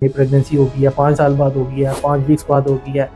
Pregnancy होगी है 5 साल बाद होगी है, 5 वीक्स बाद होगी है,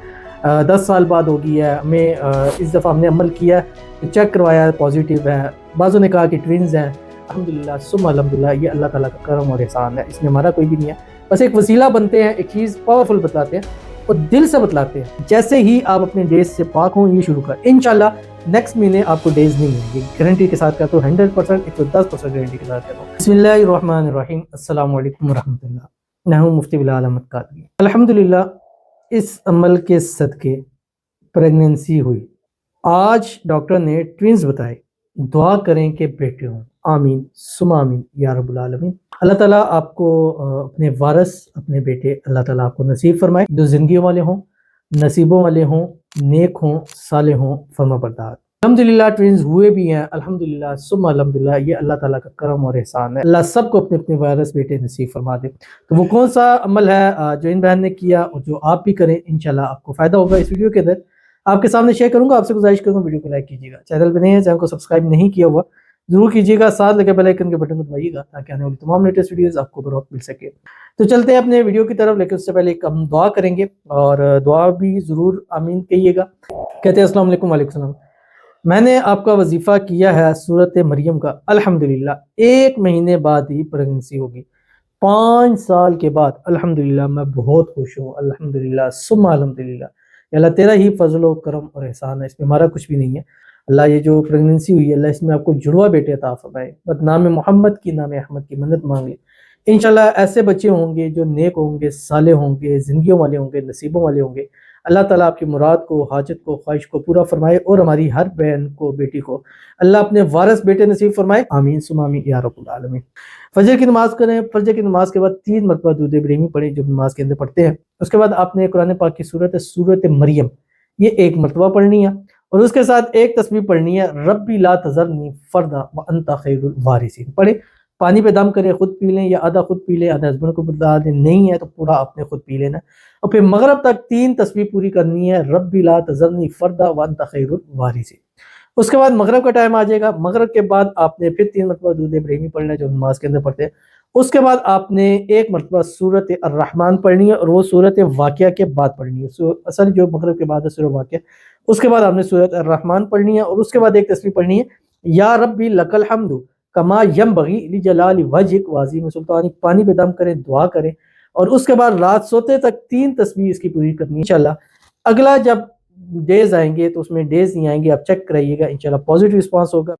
10 साल बाद होगी है। हमें इस दफ़ा हमने अमल किया है, चेक करवाया, पॉजिटिव है। बाज़ों ने कहा कि ट्विन्स हैं। अल्हम्दुलिल्लाह सुम्मा अल्हम्दुलिल्लाह, ये अल्लाह ताला का करम और एहसान है, इसमें हमारा कोई भी नहीं है। बस एक वसीला बनते हैं, एक चीज़ पावरफुल बतलाते हैं और दिल से बतलाते हैं। जैसे ही आप अपने डेज से पाक हों, ये शुरू कर, इंशाल्लाह नेक्स्ट महीने आपको डेज नहीं मिलेंगे। गारंटी के साथ कहता हूँ, 100%, 110% गारंटी के साथ कहता हूँ। बिस्मिल्लाहिर्रहमानिर्रहीम, अस्सलामु अलैकुम रहमतुल्लाह। नहू मुफ्ती बिलाल अहमद कादरी। अल्हम्दुलिल्लाह इस अमल के सदके प्रेगनेंसी हुई। आज डॉक्टर ने ट्विन्स बताए। दुआ करें कि बेटे हों। आमीन सुमा आमीन या रब्बुल आलमीन। अल्लाह ताला आपको अपने वारस, अपने बेटे अल्लाह ताला आपको नसीब फरमाए, जो ज़िंदगी वाले हों, नसीबों वाले हों, नेक हों, साले हों, फर्माबरदार। अल्हम्दुलिल्लाह ट्विन्स हुए भी हैं। अल्हम्दुलिल्लाह सुम्मा अल्हम्दुलिल्लाह, ये अल्लाह ताला का करम और एहसान है। अल्लाह सबको अपने अपने वारस बेटे नसीब फरमा दे। तो वो कौन सा अमल है जो इन बहन ने किया और जो आप भी करें, इंशाल्लाह आपको फ़ायदा होगा। इस वीडियो के अंदर आपके सामने शेयर करूंगा। आपसे गुजारिश करूंगा वीडियो को लाइक कीजिएगा, चैनल पर नए हैं, चैनल को सब्सक्राइब नहीं किया हुआ जरूर कीजिएगा, साथ लगे बेल आइकन के बटन को दबाइएगा ताकि आने वाली तमाम लेटेस्ट वीडियोस आपको बर वक्त मिल सके। तो चलते हैं अपने वीडियो की तरफ, लेकिन उससे पहले एक हम दुआ करेंगे और दुआ भी ज़रूर आमीन कहिएगा। कहते हैं अस्सलाम वालेकुम। वालेकुम सलाम। मैंने आपका वजीफ़ा किया है सूरत मरियम का। अल्हम्दुलिल्लाह 1 महीने बाद ही प्रेगनेंसी होगी, 5 साल के बाद। अल्हम्दुलिल्लाह मैं बहुत खुश हूँ। अल्हम्दुलिल्लाह सुम्मा अल्हम्दुलिल्लाह, अल्लाह तेरा ही फजल व करम और एहसान है, इसमें हमारा कुछ भी नहीं है। अल्लाह ये जो प्रेगनेंसी हुई है, अल्लाह इसमें आपको जुड़वा बेटे अता फरमाए। बस नाम मोहम्मद की, नाम अहमद की मन्नत मांगे। इंशाल्लाह ऐसे बच्चे होंगे जो नेक होंगे, साले होंगे, ज़िंदगियों वाले होंगे, नसीबों वाले होंगे। अल्लाह ताला आपकी मुराद को, हाजत को, ख्वाहिश को पूरा फरमाए और हमारी हर बहन को, बेटी को अल्लाह अपने वारस बेटे नसीब फरमाए। आमीन सुमा आमीन या रब्बुल आलमीन। फजर की नमाज करें। फजर की नमाज के बाद 3 मरतबा दूध इब्राहिमी पढ़ें, जो नमाज के अंदर पढ़ते हैं। उसके बाद आपने कुरान पाक की सूरत है सूरत मरियम, ये 1 मरतबा पढ़नी है और उसके साथ एक तस्बीह पढ़नी है, रब्बी ला तज़रनी फर्दा व अंता खैरुल वारिसीन। पढ़े, पानी पे दम करें, खुद पी लें या आधा खुद पी लें, आधा हस्बैंड को बता दें, नहीं है तो पूरा आपने खुद पी लेना। और फिर मगरब तक 3 तस्बीह पूरी करनी है, रब्बी ला तज़रनी फर्दा व अंता खैरुल वारिसीन। उसके बाद मगरब का टाइम आ जाएगा। मगरब के बाद आपने फिर 3 मरतबा दूध इब्राहिमी पढ़ना है, जो नमाज के अंदर पढ़ते हैं। उसके बाद आपने 1 मरतबा सूरत अर्रहमान पढ़नी है और वो सूरत वाक़िया के बाद पढ़नी है। असल जो मगरब के बाद है सूरत वाक़िया, उसके बाद आपने सूरत अर्रहमान पढ़नी है और उसके बाद एक तस्बीह पढ़नी है, या रब्बी लकल हम्दु कमा यंबगी लिजलाली वजहिक व अज़ीम सुल्तानिक। पानी पे दम करें, दुआ करें और उसके बाद रात सोते तक 3 तस्बीह इसकी पूरी करनी है। इंशाल्लाह अगला जब डेज आएंगे तो उसमें डेज नहीं आएंगे, आप चेक कराइएगा, इंशाल्लाह पॉजिटिव रिस्पांस होगा।